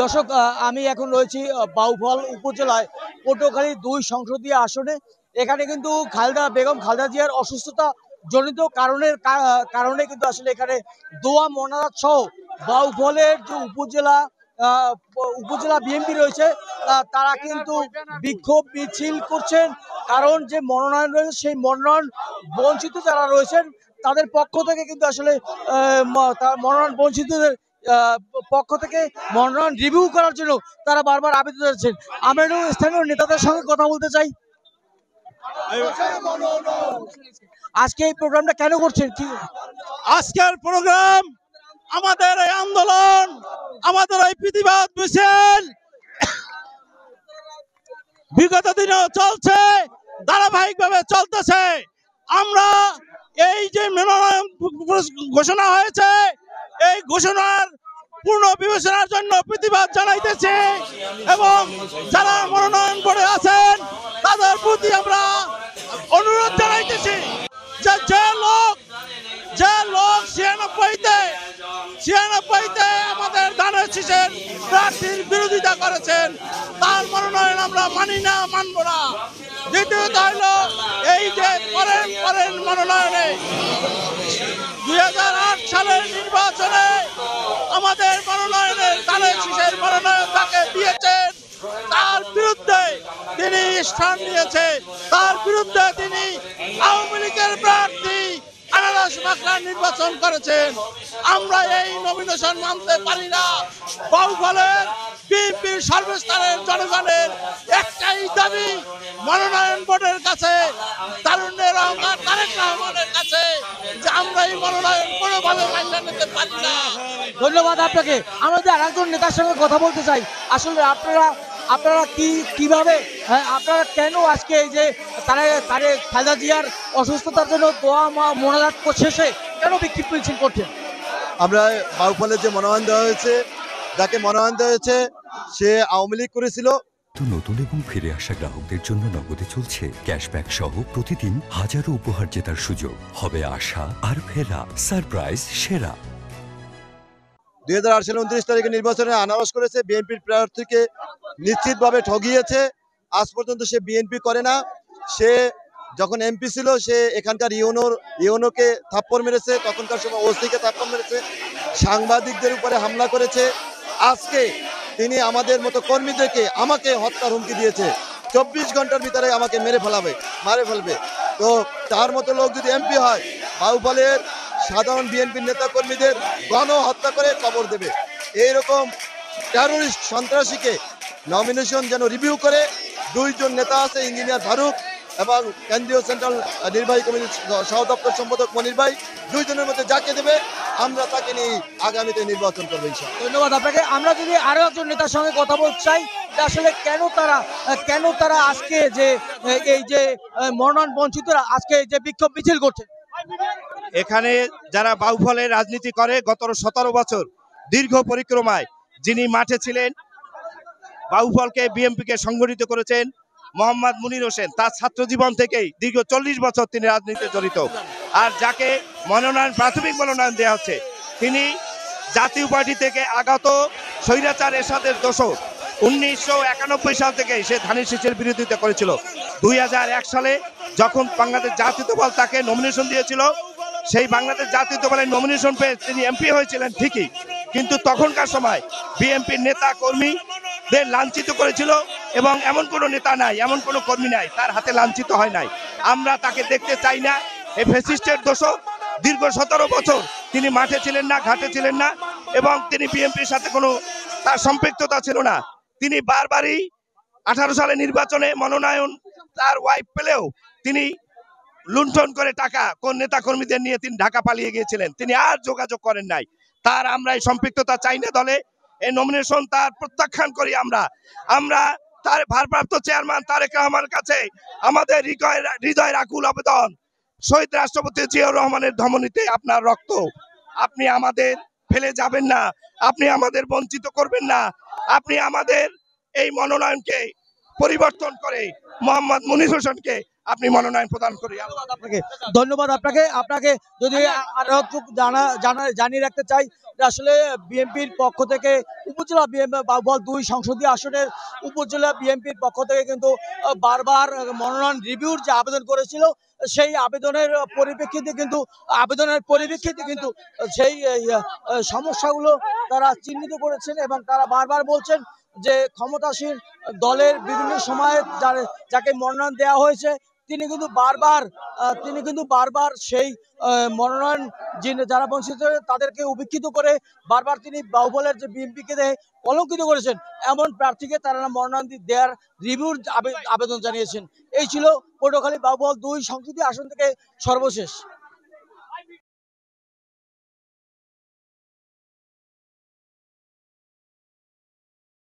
দর্শক, আমি এখন রয়েছি বাউফল উপজেলায় পটুয়াখালী ২ সংসদীয় আসনে। এখানে কিন্তু বেগম খালেদা জিয়ার অসুস্থতা জনিত কারণে কিন্তু আসলে এখানে দোয়া মোনাজাত সহ বাউফলের যে উপজেলা বিএনপি রয়েছে তারা কিন্তু বিক্ষোভ মিছিল করছেন। কারণ যে মনোনয়ন রয়েছে সেই মনোনয়ন বঞ্চিত যারা রয়েছেন তাদের পক্ষ থেকে কিন্তু আসলে মনোনয়ন বঞ্চিতদের পক্ষ থেকে মনোনয়ন রিভিউ করার জন্য তারা বারবার আবেদন জানাচ্ছেন। আমরা স্থানীয় নেতাদের সঙ্গে কথা বলতে চাই। আজকে এই প্রোগ্রামটা কেন করছেন? কি আজকের প্রোগ্রাম, আমাদের এই আন্দোলন, আমাদের এই প্রতিবাদ মিছিল বিগত দিনেও চলছে, ধারাবাহিকভাবে চলতেছে। আমরা এই যে মনোনয়ন ঘোষণা হয়েছে, এই ঘোষণার পূর্ণ বিবেচনার জন্য প্রতিবাদ জানাইতেছি এবং যারা মনোনয়ন বোর্ডে আছেন তাদের প্রতি আমরা অনুরোধ জানাইতেছি যে যে লোক 96তে আমাদের ধানের শীষের প্রার্থীর বিরোধিতা করেছেন তার মনোনয়ন আমরা মানি না, মানব না। দ্বিতীয়ত হইল এই যে পরের মনোনয়নে 2008 সালের নির্বাচনে আমাদের মনোনয়নের ধানের শীষের মনোনয়ন তাকে দিয়েছেন, তার বিরুদ্ধে তিনি স্থান নিয়েছে, তার বিরুদ্ধে তিনি আওয়ামী লীগের প্রার্থী আনারস মাকড়া নির্বাচন করেছেন। আমরা এই নমিনেশন মানতে পারি না। বাউফলের বিএনপির সর্বস্তরের জনগণের একটাই দাবি, মনোনয়ন বোর্ডের কাছে, তারুণ্যের অহংকার তারেক রহমানের কাছে, যে আমরা এই মনোনয়ন কোনোভাবে মান্য নিতে পারি না। ধন্যবাদ আপনাকে। আমরা আরেকজন নেতার সঙ্গে কথা বলতে চাই। আসলে আপনারা কিভাবে আপনারা কেন আজকে এই যে তারেক খালেদা জিয়ার অসুস্থতার জন্য দোয়া মোনাজাত শেষে কেন বিক্ষোভ মিছিল করছেন? আমরা বাউফলে যে মনোনয়ন দেওয়া হয়েছে, যাকে মনোনয়ন দেওয়া হয়েছে সে আওয়ামী লীগ করেছিল। নতুন এবং ফিরে আসা গ্রাহকদের জন্য নগদে চলছে ক্যাশব্যাক সহ প্রতিদিন হাজারো উপহার জেতার সুযোগ। হবে আশা আর ফেরা, সারপ্রাইজ সেরা। 2008 সালে 29 তারিখে নির্বাচনে আনারস করেছে, বিএনপির প্রার্থীকে নিশ্চিতভাবে ঠগিয়েছে। আজ পর্যন্ত সে বিএনপি করে না। সে যখন এমপি ছিল সে এখানকার ইউনোকে থাপ্পড় মেরেছে, তখনকার সময় ওসিকে থাপ্পড় মেরেছে, সাংবাদিকদের উপরে হামলা করেছে। আজকে তিনি আমাদের মতো কর্মীদেরকে আমাকে হত্যার হুমকি দিয়েছে, 24 ঘন্টার ভিতরে আমাকে মারে ফেলবে। তো তার মতো লোক যদি এমপি হয়, বাউফলের সাধারণ বিএনপির নেতা কর্মীদের গণহত্যা করে কবর দেবে। এইরকম টেরোরিস্ট সন্ত্রাসীকে নমিনেশন যেন রিভিউ করে। 2 জন নেতা আছে, ইঞ্জিনিয়ার ফারুক এবং কেন্দ্রীয় সেন্ট্রাল নির্বাহী কমিটির সহদপ্তর সম্পাদক মনির ভাই, 2 জনের মধ্যে যাকে দেবে আমরা তাকে নিয়ে আগামীতে নির্বাচন করবো ইনশাআল্লাহ। ধন্যবাদ আপনাকে। আমরা যদি আরো একজন নেতার সঙ্গে কথা বলতে চাই, আসলে কেন তারা আজকে যে এই যে মনোনয়ন বঞ্চিতরা আজকে যে বিক্ষোভ মিছিল করছে। এখানে যারা বাউফলে রাজনীতি করে গত 17 বছর দীর্ঘ পরিক্রমায় যিনি মাঠে ছিলেন, বাউফলকে বিএনপিকে সংগঠিত করেছেন মোহাম্মদ মুনির হোসেন, তার ছাত্র জীবন থেকেই দীর্ঘ 40 বছর তিনি রাজনীতিতে জড়িত। আর যাকে প্রাথমিক মনোনয়ন দেওয়া হচ্ছে তিনি জাতীয় পার্টি থেকে আগত স্বৈরাচার এরশাদের দোসর। 1991 সাল থেকে সে ধানের শীষের বিরোধিতা করেছিল। 2001 সালে যখন বাংলাদেশ জাতীয় দল তাকে নমিনেশন দিয়েছিল, সেই বাংলাদেশ জাতীয় দলের নমিনেশন পেয়ে তিনি এমপি হয়েছিলেন ঠিকই, কিন্তু তখনকার সময় বিএনপির নেতা কর্মীদের লাঞ্ছিত করেছিল এবং এমন কোনো নেতা নাই, এমন কোনো কর্মী নাই তার হাতে লাঞ্ছিত হয় নাই। আমরা তাকে দেখতে চাই না। এই ফ্যাসিস্টের দোষক দীর্ঘ 17 বছর তিনি মাঠে ছিলেন না, ঘাটে ছিলেন না এবং তিনি বিএনপির সাথে কোনো তার সম্পৃক্ততা ছিল না। তিনি বারবারই 18 সালে নির্বাচনে মনোনয়ন তার ওয়াইফ পেলেও তিনি লুণ্ঠন করে টাকা কোন নেতা কর্মীদের নিয়ে তিনি ঢাকা পালিয়ে গিয়েছিলেন। তিনি আর যোগাযোগ করেন নাই। তার আমরা এই সম্পৃক্ততা চাই না দলে। এই নমিনেশন তার প্রত্যাখ্যান করি। আমরা তার ভারপ্রাপ্ত চেয়ারম্যান তারেক রহমানের কাছে আমাদের হৃদয়ের আকুল আবেদন, শহীদ রাষ্ট্রপতি জিয়াউর রহমানের ধমনীতে আপনার রক্ত, আপনি আমাদের ফেলে যাবেন না, আপনি আমাদের বঞ্চিত করবেন না, আপনি আমাদের এই মনোনয়নকে পরিবর্তন করে মোহাম্মদ মুনির হোসেনকে আপনি মনোনয়ন প্রদান করি। ধন্যবাদ আপনাকে আপনাকে যদি আরো একটু জানিয়ে রাখতে চাই যে আসলে বিএনপির পক্ষ থেকে উপজেলা বাউফল 2 সংসদীয় আসনের উপজেলা বিএনপির পক্ষ থেকে কিন্তু বারবার মনোনয়ন রিভিউর যে আবেদন করেছিল সেই পরিপ্রেক্ষিতে কিন্তু সেই সমস্যাগুলো তারা চিহ্নিত করেছেন এবং তারা বারবার বলছেন যে ক্ষমতাসীন দলের বিভিন্ন সময়ে যাকে মনোনয়ন দেওয়া হয়েছে তিনি কিন্তু বারবার সেই মনোনয়ন যারা বঞ্চিত তাদেরকে উপেক্ষিত করে বারবার তিনি বাহুবলের যে বিএনপিকে কলঙ্কিত করেছেন এমন প্রার্থীকে তারা মনোনয়ন দেওয়ার রিভিউর আবেদন জানিয়েছেন। এই ছিল পটুয়াখালী বাহুবল 2 সংসদীয় আসন থেকে সর্বশেষ।